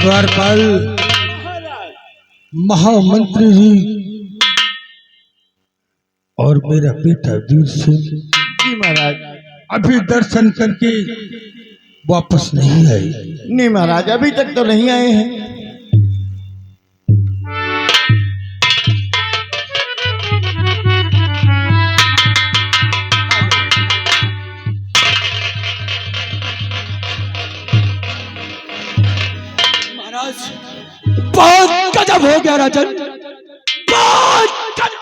द्वारपाल महामंत्री जी और मेरा बेटा वीर सिंह जी महाराज। अभी दर्शन करके वापस नहीं आए। नहीं महाराज, अभी तक तो नहीं आए हैं। महाराज बहुत गजब हो गया राजन, बहुत गजब।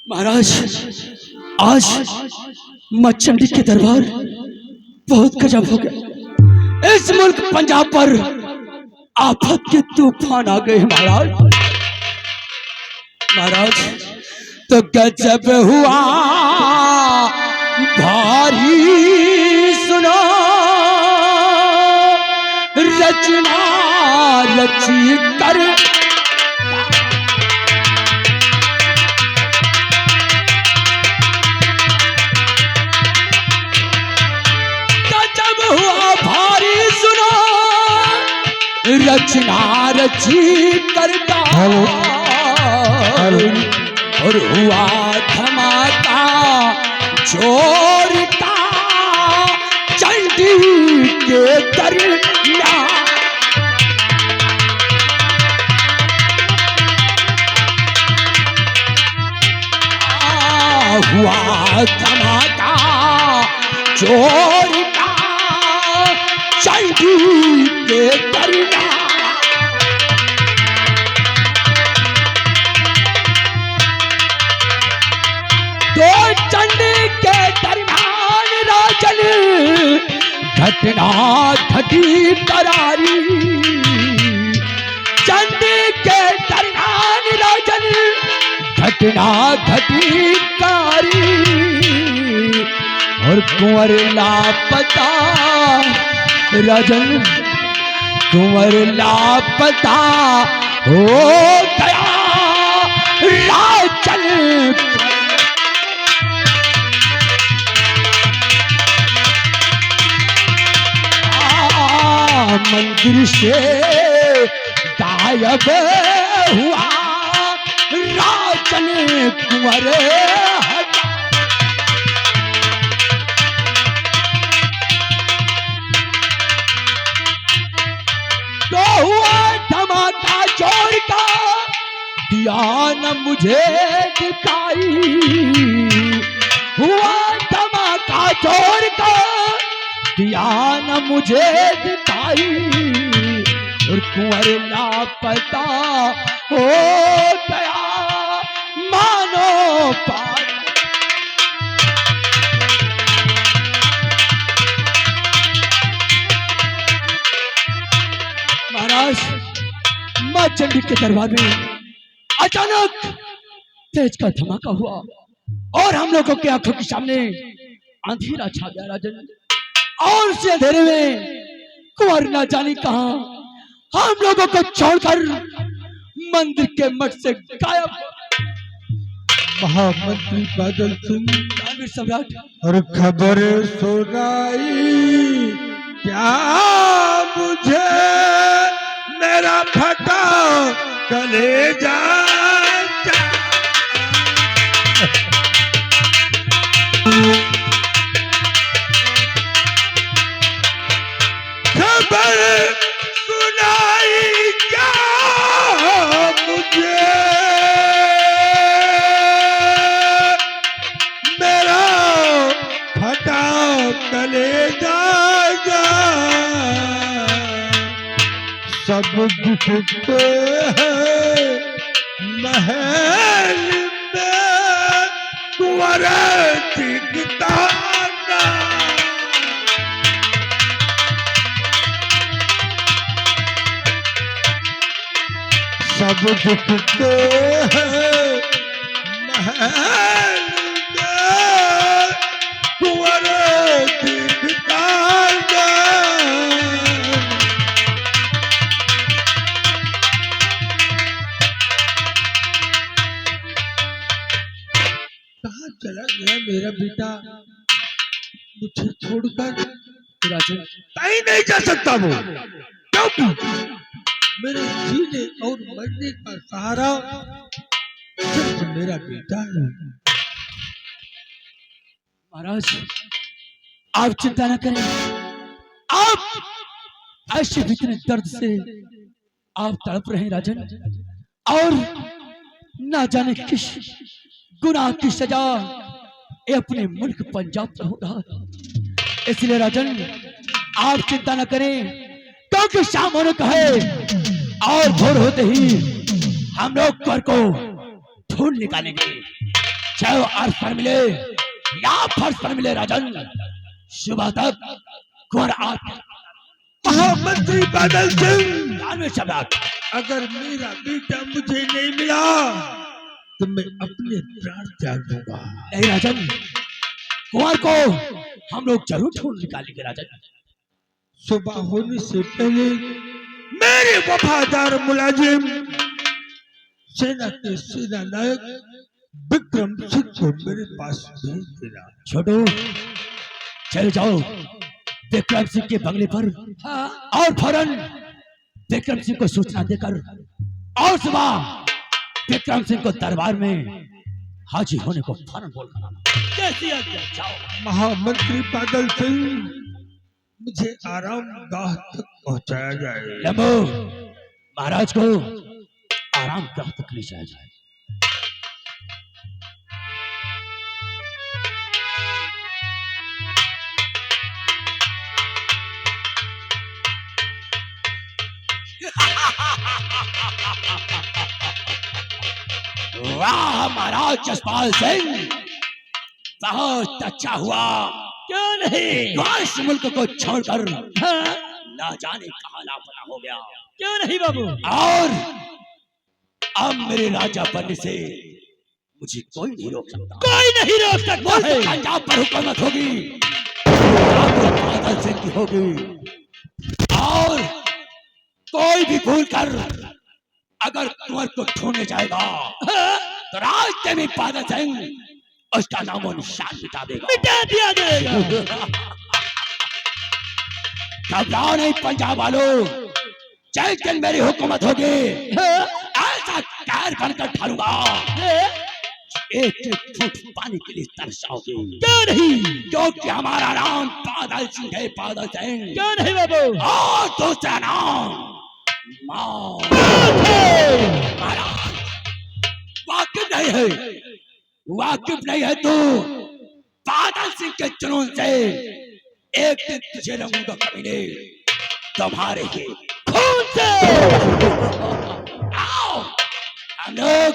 महाराज आज मां चंडी के दरबार बहुत गजब हो गया। इस मुल्क पंजाब पर आफत के तूफान आ गए हैं महाराज। महाराज तो गजब हुआ भारी, सुनो रचना रची कर रचना रची करता और हुआ धमाका जोर का चंडी के दरमियां। हुआ धमाका जोर का चंडी के दरमियां। तो चंडी के दरमियान राजन घटना घटी करारी। चंडी के दरमियान राजन घटना घटी कारी। और कुंवर लापता राजन, कुंवर लापता हो गया राजन। मंदिर से गायब हुआ राजन कुंवर। तो हुआ धमाका जोर का, दिया न मुझे दिखाई। हुआ धमाका जोर का, दिया न मुझे दिखाई। और कुंवर लापता हो गया मानो पार। महाराज मां चंडी के दरबार में अचानक तेज का धमाका हुआ और हम लोगों के आंखों के सामने अंधेरा छा गया राजन। और उस अंधेरे में कुंवर ना जाने कहां हम लोगों को छोड़कर मंदिर के मठ से गायब। महामंत्री बादल सिंह सम्राट और खबर सुनाई क्या मुझे, मेरा फटा कलेजा। खबर सुनाई क्या मुझे, मेरा फटा कलेजा। सब दिखते हैं महल में, कुंवर दिखता ना। सब अब दिखते हैं महल में कुंवर दिखता जान। कहाँ चला गया मेरा बेटा मुझे छोड़कर? राजन कहीं नहीं जा सकता वो, क्योंकि मेरे जीने और मरने का सहारा सिर्फ मेरा बेटा है। महाराज आप चिंता न करें, आप ऐसे इतने दर्द से आप तड़प रहे हैं राजन, और ना जाने किस गुनाह की सजा ये अपने मुल्क पंजाब में हो रहा है। इसलिए राजन आप चिंता न करें, क्योंकि शाम होने का है और भोर होते ही हम लोग कुंवर को ढूंढ निकालेंगे, चाहे वो अर्थ पर मिले या फर्श पर मिले। राजन सुबह तक कुंवर आप महामंत्री बादल सिंह, कान में शब्द, अगर मेरा बेटा मुझे नहीं मिला तो मैं अपने प्राण त्याग दूंगा। नहीं राजन, कुंवर को हम लोग जरूर ढूंढ निकालेंगे। राजन सुबह होने से पहले मेरे वफादार मुलाजिम सेना के सेना नायक विक्रम सिंह को मेरे पास भेज देना। छोटू चले जाओ विक्रम सिंह के बंगले पर, और फौरन विक्रम सिंह को सूचना देकर और सुबह विक्रम सिंह को दरबार में हाजिर होने को फौरन बोल कर कैसी आज्ञा? जाओ। महामंत्री बादल सिंह, मुझे आरामगाह तक पहुंचाया जाए। लंबो महाराज को आरामगाह तक ले जाया जाए। वाह महाराज जसपाल सिंह, बहुत अच्छा हुआ। क्यों नहीं? काश मुल्क को छोड़कर ना जाने कहां लापता हो गया। क्यों नहीं बाबू? और अब मेरे राजा बनने से मुझे कोई नहीं रोक सकता। कोई नहीं रोक सकता है। पंजाब पर हुकूमत होगी, बादल सिंह की होगी, और कोई भी भूल कर अगर कुंवर को ढूंढने जाएगा तो रास्ते में बादल सिंह उसका नामो निशान मिटा देगा, मिटा दिया जाएगा। घबराओ नहीं पंजाब वालों, जिस दिन मेरी हुकूमत होगी ऐसा कहर बनकर ढालूंगा, एक एक फुट पानी के लिए तरसाओगे। क्यों नहीं? क्योंकि हमारा नाम बादल सिंह है, बादल सिंह। क्यों नहीं बाबू? और दूसरा नाम महाराज वाकिफ नहीं है, वाकिफ नहीं है तू बादल सिंह के जुनून से। एक दिन तुझे रंगूंगा कमीने तुम्हारे ही खून से। आओ हम लोग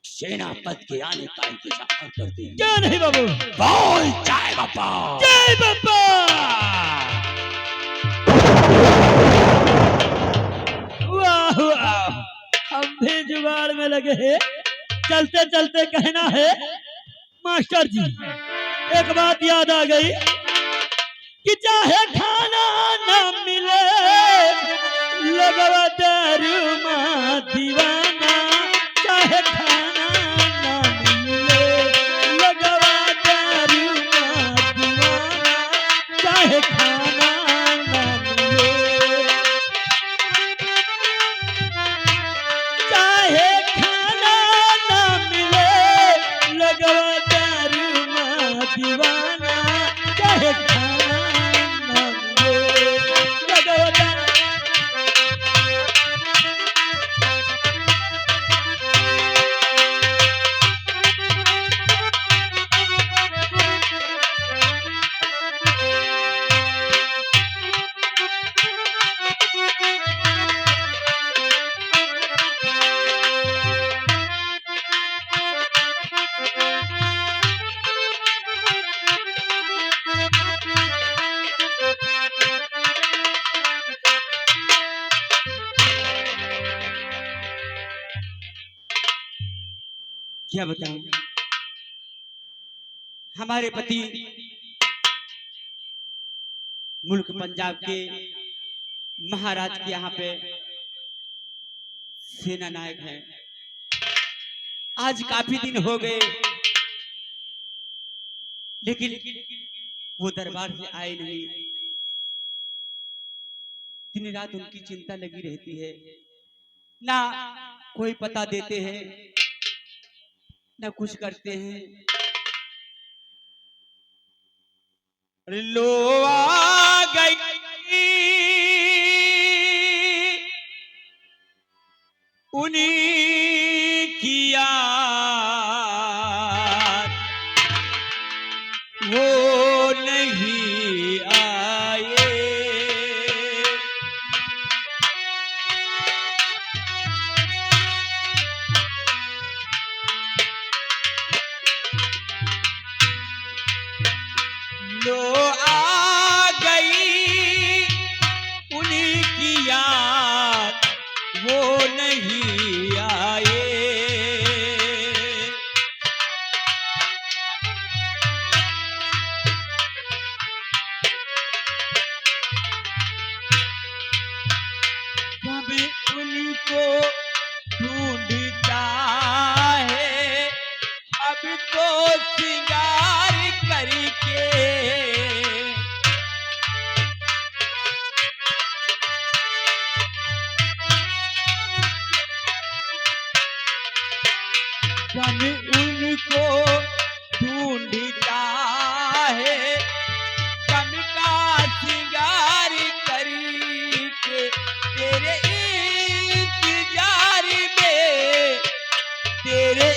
सेनापति के आने का इंतजार करते हैं। क्या नहीं बाबू? बोल जय बाबा, जय बाबा। वाह वाह, हम भी जुगाड़ में लगे हैं। चलते चलते कहना है मास्टर जी, एक बात याद आ गई कि चाहे खाना ना मिले लगवा दारू माँ दीवाना, चाहे खाना ना मिले लगवा दारू माँ दीवाना, चाहे खाना ना मिले, चाहे खाना ना मिले लगवा दारू माँ दीवाना, चाहे खाना ना मिले लगवा दारू। क्या बताऊं, हमारे पति मुल्क पंजाब के महाराज के यहाँ पे सेना नायक हैं। आज काफी दिन हो गए लेकिन वो दरबार से आए नहीं। दिन रात उनकी चिंता लगी रहती है, ना कोई पता देते हैं ना कुछ करते हैं। लो आ गई उन्हीं की याद, वो नहीं आए। लो आ गई उन्हीं की याद, वो नहीं आए। कभी उनको ढूंढता है, अब तो सिंगार करके। कभी उनको ढूंढता है, कभी का सिंगार करके। तेरे इंतजार में, तेरे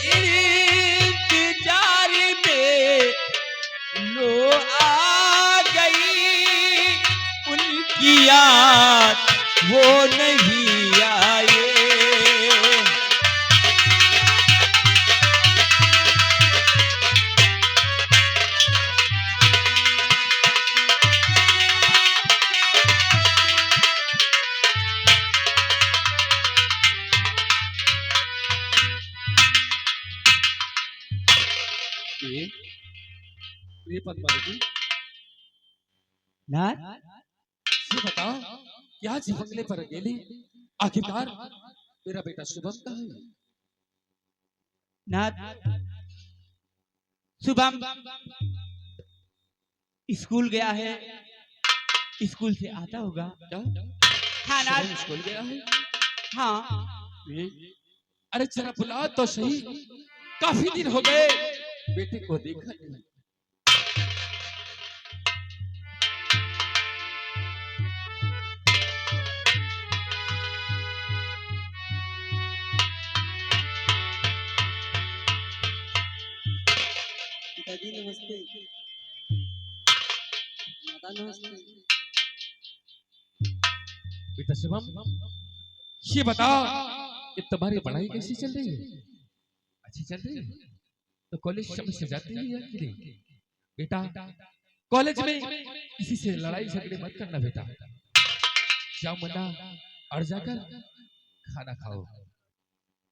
इंतजार में लो आ गई उनकी याद, वो नहीं आए। प्रिय पद्मावती, नाथ, ये बताओ क्या जी बंगले पर अकेली? आखिरकार मेरा बेटा शुभम कहाँ है? नाथ, शुभम स्कूल गया है, स्कूल से आता होगा। क्या हाँ नाथ, शुभम स्कूल गया है? हाँ। अरे जरा बुला तो सही, काफी दिन हो गए बेटे को देखा नहीं। पिताजी नमस्ते। माता नमस्ते। बेटा शुभम, ये बताओ कि तुम्हारी पढ़ाई कैसी चल रही है? अच्छी चल रही है? तो कॉलेज समय से जाती है या कि नहीं? बेटा कॉलेज में किसी से लड़ाई झगड़े मत करना बेटा। जाओ मना और जाकर खाना खाओ,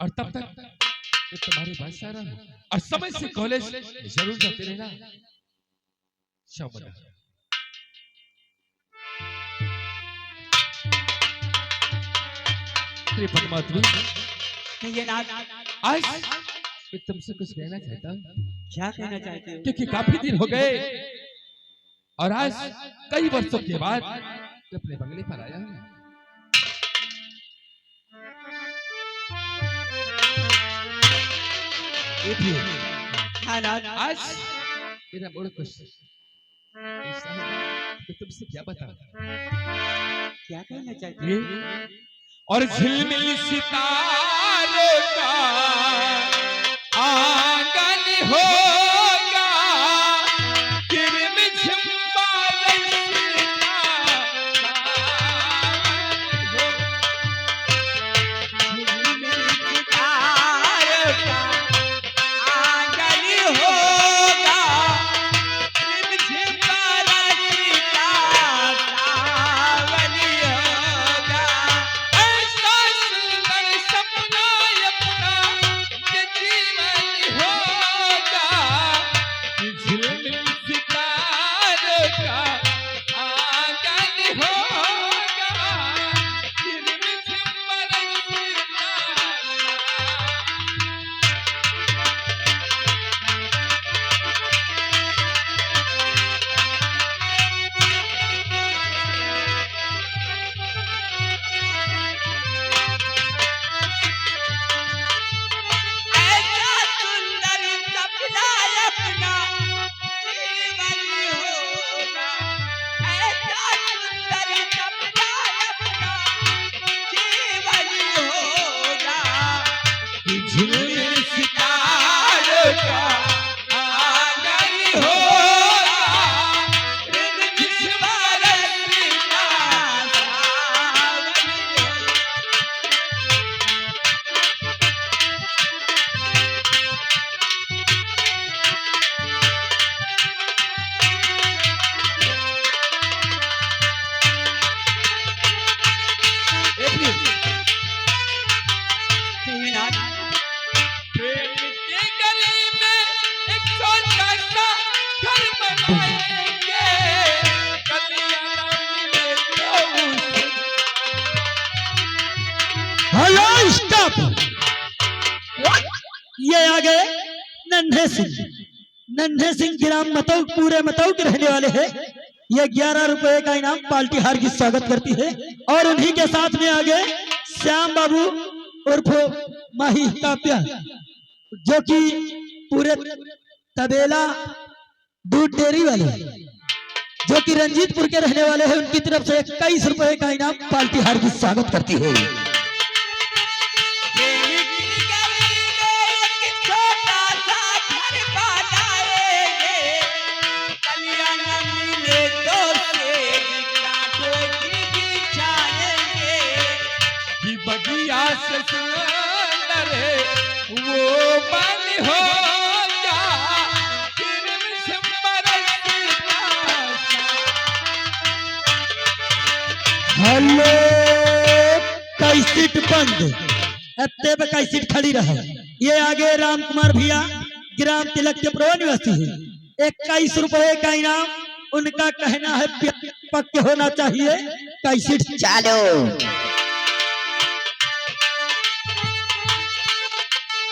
और तब तक मैं तुम्हारे पास आ रहा हूँ, और समय से कॉलेज जरूर जाते रहना। जाओ मना। पद्मावती, कहिए नाथ, आज मैं तुमसे कुछ कहना चाहता हूँ, क्या कहना चाहते हो? क्योंकि काफी दिन हो गए और आज कई वर्षों के बाद मैं अपने बंगले पर आया हूँ। हाँ नाथ, आज मेरा बड़ा खुश ऐसा है कि तुमसे क्या बताऊं। क्या कहना चाहते हो? ये और झिलमिल सितारों का आंगन होगा, किरमिझिम बारिश का सावन होगा। आंगन होगा, रिमझिम बारिश का सावन होगा। ऐसा सुंदर सपना अपना ये जीवन ये आ गए नन्हे सिंह। नन्हे सिंह ग्राम मतौ पूरे मतौ के रहने वाले हैं। ये 11 रुपए का इनाम पार्टी हार की स्वागत करती है। और उन्हीं के साथ में आ गए श्याम बाबू उर्फ माही काप्या, जो कि पूरे तबेला दूध डेयरी वाले, जो कि रंजीतपुर के रहने वाले हैं। उनकी तरफ से 21 रुपए का इनाम पार्टी हार की स्वागत करती है। बगिया से सुंदर वो बन होगा हेलो कैसेट बंद अत्ते पे कैसेट खड़ी रहा। ये आगे राम कुमार भैया ग्राम तिलक के प्रो निवासी है। 21 रुपए का इनाम। उनका कहना है पक्के होना चाहिए। कैसेट चालो।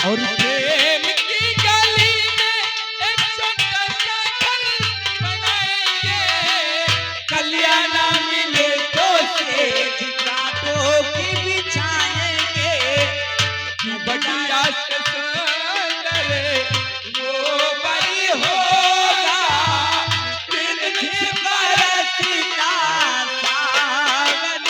और प्रेम की गली में एक छोटा सा घर बनाएंगे, कल्याण मिले तो सेठ कांटों की बिछाएंगे। बगिया से सुंदर वो बड़ी होगा फिर बरसता सावन।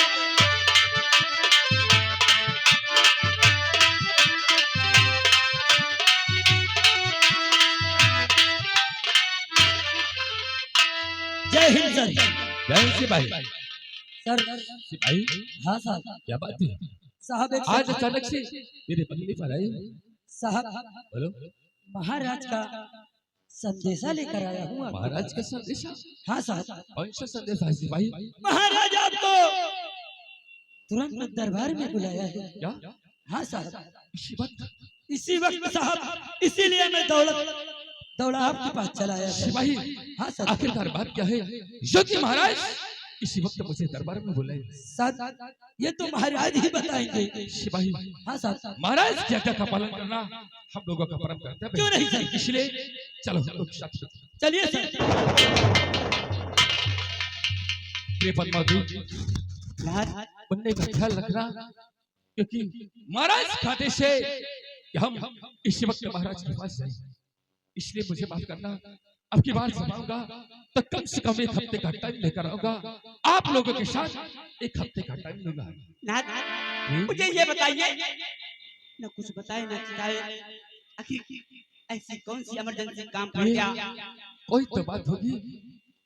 जय हिंद सर। जय हिंद सिपाही। सर सिपाही, हाँ साहब। क्या बात है? साहब एक आज अचानक से मेरे पल्ले पर आए। साहब बोलो। महाराज का संदेशा लेकर आया हूँ। महाराज का संदेशा? हाँ साहब। कौन सा संदेश है सिपाही? महाराज आपको तुरंत दरबार में बुलाया है। क्या? हाँ साहब। इसी वक्त साहब, इसीलिए मैं दौड़ा आपके पास चला आया था। सिपाही, हाँ सर। आखिरकार बात क्या है जो कि महाराज इसी वक्त मुझे दरबार में बुलाए? सर ये तो महाराज ही बताएंगे। सिपाही, हाँ सर। महाराज क्या क्या का पालन करना हम लोगों का परम कर्तव्य है। क्यों नहीं सर? इसलिए चलो हम लोग साथ चलिए सर। बनने का ख्याल रखना, क्योंकि महाराज खाते से कि हम इसी वक्त महाराज के पास जाए, इसलिए मुझे माफ करना। अब की बार जब आऊंगा तो कम से कम 1 हफ्ते का टाइम लेकर आऊंगा। आप लोगों के साथ 1 हफ्ते का टाइम लूंगा। मुझे ये बताइए, न कुछ बताए न बताए, आखिर ऐसी कौन सी इमरजेंसी काम कर गया? कोई तो बात होगी,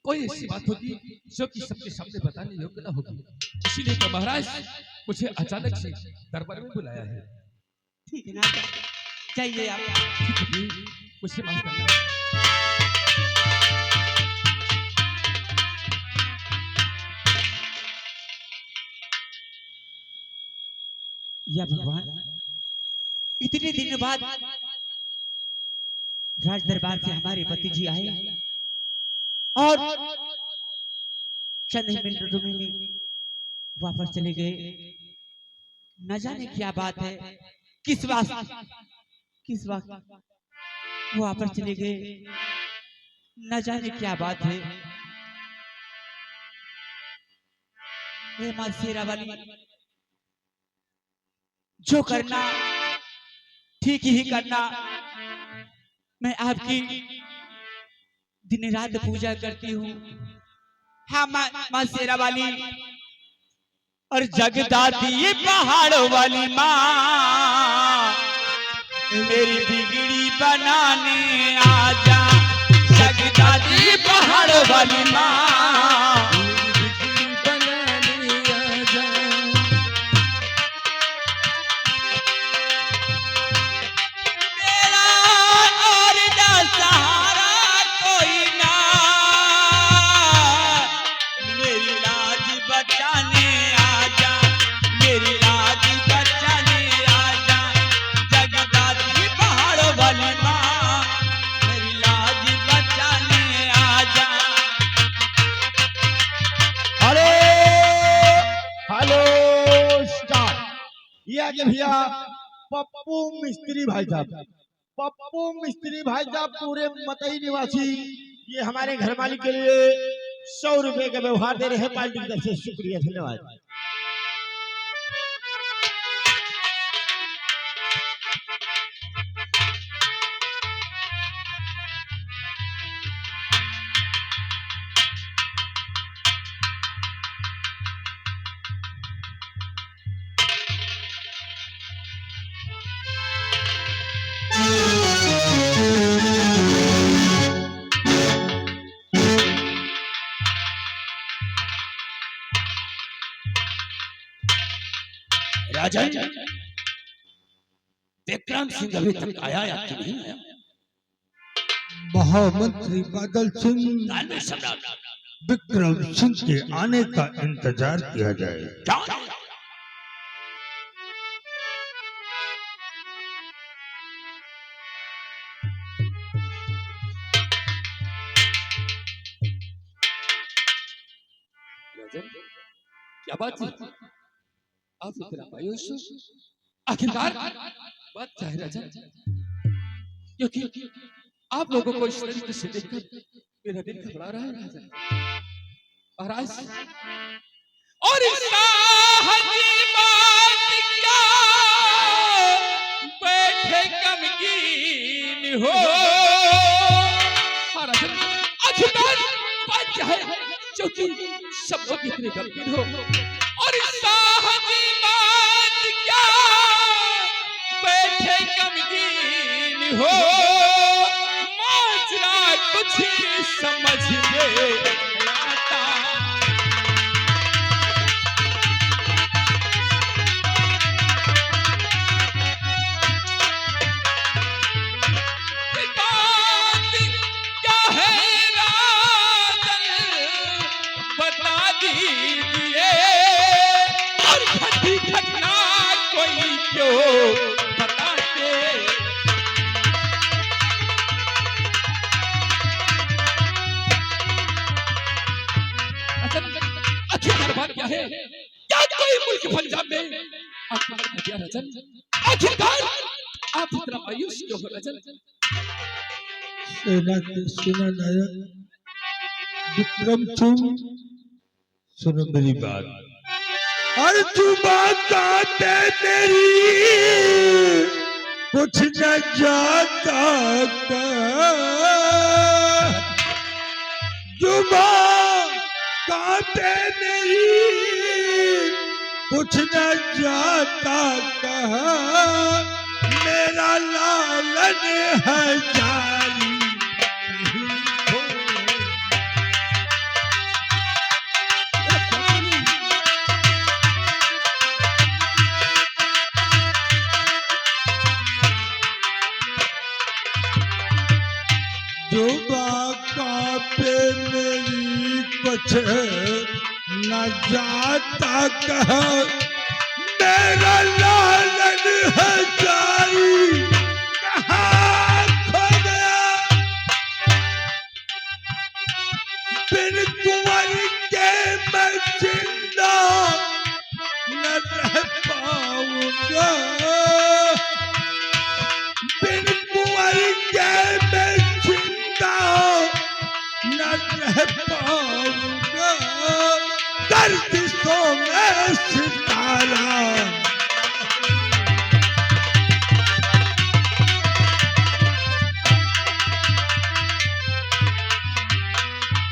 कोई ऐसी बात होगी जो कि सबके सामने बताने योग्य न होगी। इसीलिए तो महाराज मुझे अचानक से दरबार में बुलाया है। ठीक है ना, जाइए आप। ठीक है, मुझे माफ करना। या भगवान, इतने दिन बाद राज दरबार से हमारे पति जी आए और चंद ही मिनटों में वापस चले गए। न जाने क्या बात है, किस वक्त वो वापस चले गए, न जाने क्या बात है। हे मां शेरा वाली, जो करना ठीक ही करना। मैं आपकी दिन रात पूजा करती हूँ। हाँ माँ शेरा वाली और जगदाती पहाड़ों वाली माँ, मेरी बिगड़ी बनाने आजा। जगदाती पहाड़ों वाली माँ, ये आगे भैया पप्पू मिस्त्री भाई साहब, पप्पू मिस्त्री भाई साहब पूरे मतई निवासी ये हमारे घर मालिक के लिए 100 रुपए का व्यवहार दे रहे हैं पार्टी की तरफ से। शुक्रिया, धन्यवाद। राजन, विक्रम सिंह अभी तक आया या कि नहीं आया? महामंत्री बादल सिंह कानून सम्राट विक्रम सिंह के आने का इंतजार किया जाए। क्या? राजन, क्या बात है? आप इतना मायूस हो? आखिरकार बात क्या है राजन? क्योंकि आप लोगों को इस तरीके से देखकर मेरा दिल घबरा रहा है राजन। महाराज, और इस साहसी बात क्या बैठे गमगीन हो। हाँ राजन, आखिरकार बात क्या है जो कि सब लोग इतने गमगीन हो? और इस साहसी बात क्या बैठे गमगीन हो। माजरा कुछ समझ में आता। बात क्या है राजन, बता दीजिए। और घटी घटना कोई क्यों बताते। आखिरकार बात क्या है? क्या कोई मुल्क पंजाब में आक्रमण कर दिया राजन? आखिरकार आप इतना मायूस क्यों हो राजन? सेना के सेना नायक विक्रम सिंह, सुनो मेरी बात। हर जुबान काटे तेरी कुछ न जाता जुबान काटे मेरी कुछ न जाता कहा। मेरा लालन है जारी नहीं हो। जो बाका पे मेरी कुछ न जाता कहा। मेरा लालन है जारी कहाँ खो गया। बिन कुंवर के मैं जिंदा न रह पाऊंगा। बिन कुंवर के मैं जिंदा न रह पाऊंगा। गर्दिशों में सितारा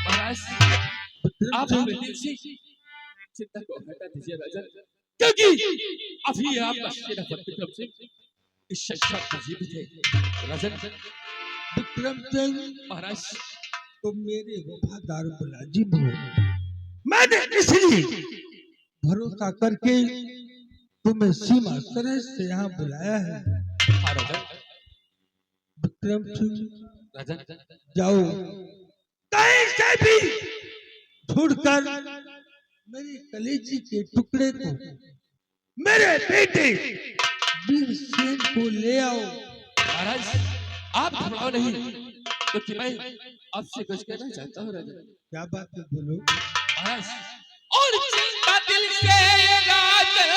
महाराज, आप अपने दिल से चिंता को हटा दीजिए राजन, क्योंकि अभी आपका सेनापति विक्रम सिंह इस शस्त्र पर जीवित है राजन। विक्रम सिंह, महाराज, तुम मेरे वफादार मुलाजिम हो। मैंने इसलिए भरोसा करके तुम्हें सीमा सरहद से यहाँ बुलाया है। हाँ राजन। विक्रम सिंह, राजन, जाओ कहीं से भी ढूंढकर मेरी कलेजी के टुकड़े को, मेरे बेटे वीर सेन को ले आओ। महाराज, आप घबराओ नहीं, क्योंकि मैं आपसे कुछ कहना चाहता हूँ राजन। क्या बात है, बोलो। महाराज, और चिंता दिल से राजन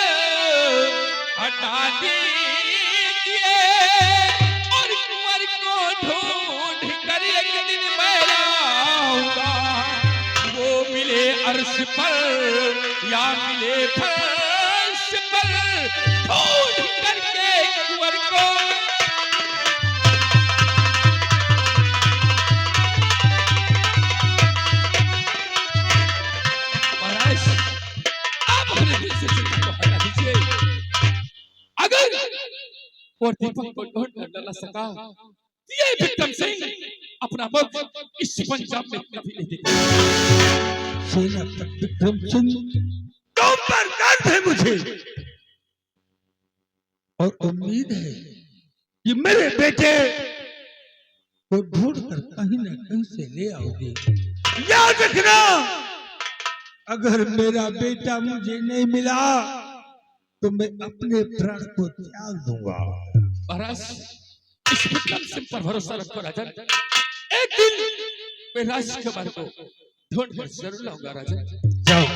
हटा दीजिए। और पर या मिले फर्श पर ढूंढ करके कुंवर को। महाराज आप अपने दिल से चिंता को हटा दीजिए। अगर और दीपक को ढूंढ कर न सका ये विक्रम सिंह अपना मुख इस पंजाब में कभी नहीं दिखाएगा। सेनापति विक्रम सिंह तुम पर गर्व है मुझे और उम्मीद है कि मेरे बेटे को ढूंढ कर कहीं ना कहीं से ले आओगे। याद रखना अगर मेरा बेटा मुझे नहीं मिला तो मैं अपने प्राण को त्याग दूंगा। महाराज इस विक्रम सिंह पर भरोसा रखो राजन। एक दिन मैं राजकुमार को ढूंढ कर जरूर लाऊंगा राजन। जाओ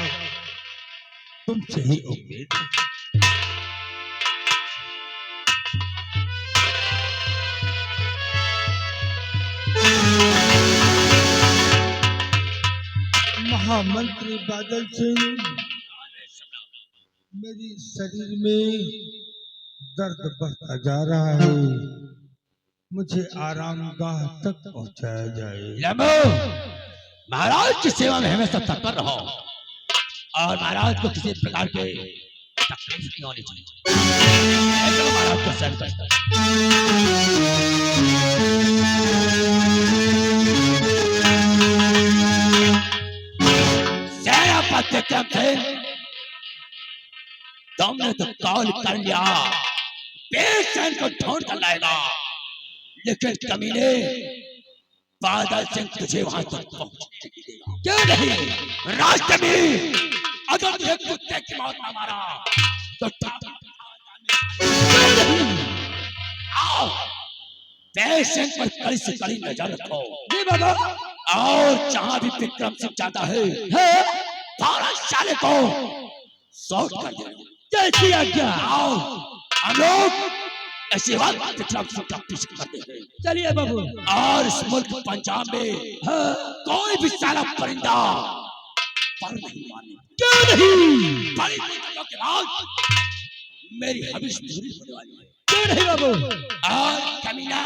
तुमसे ही उम्मीद है। महामंत्री बादल सिंह मेरी शरीर में दर्द बढ़ता जा रहा है, मुझे आरामगाह तक पहुंचाया जाए। लंबो महाराज की सेवा में हमेशा तत्पर रहो और महाराज को किसी प्रकार के तकलीफ नहीं होनी चाहिए। ऐसा महाराज को सहन करता सेनापति विक्रम तुमने तो कॉल कर लिया बेचैन को ढूंढ कर लाएगा, लेकिन कमीने बादल सिंह तुझे वहां तक पहुंचने नहीं देगा। क्यों नहीं? रास्ते में अगर तुझे कुत्ते की मौत न मारा तो आओ बेचैन पर कड़ी से कड़ी नजर रखो। जी बाबा। और जहां भी विक्रम सिंह जाता है 12 साल को शॉट कर देना। जैसी आज्ञा। आओ हम लोग ऐसे बात विक्रम सिंह का पीछे करते हैं। चलिए बाबू। और इस मुल्क पंजाब में कोई भी साला परिंदा पर नहीं माने। क्यों नहीं? बड़ी मुद्दों के बाद मेरी हविष पूरी होने वाली है। क्यों नहीं बाबू? और कमीना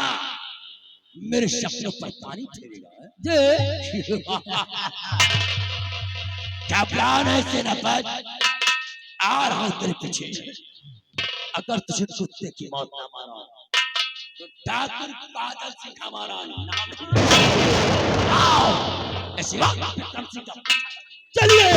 मेरे सपनों पर पानी फेरेगा। जी। क्या प्लान है सेनापति? आ रहा हूं तेरे पीछे। अगर तुझे कुत्ते की मौत ना मारा तो ठाकुर बादल सिंह हमारा नाम नहीं। आओ ऐसी बात विक्रम सिंह का। चलिए।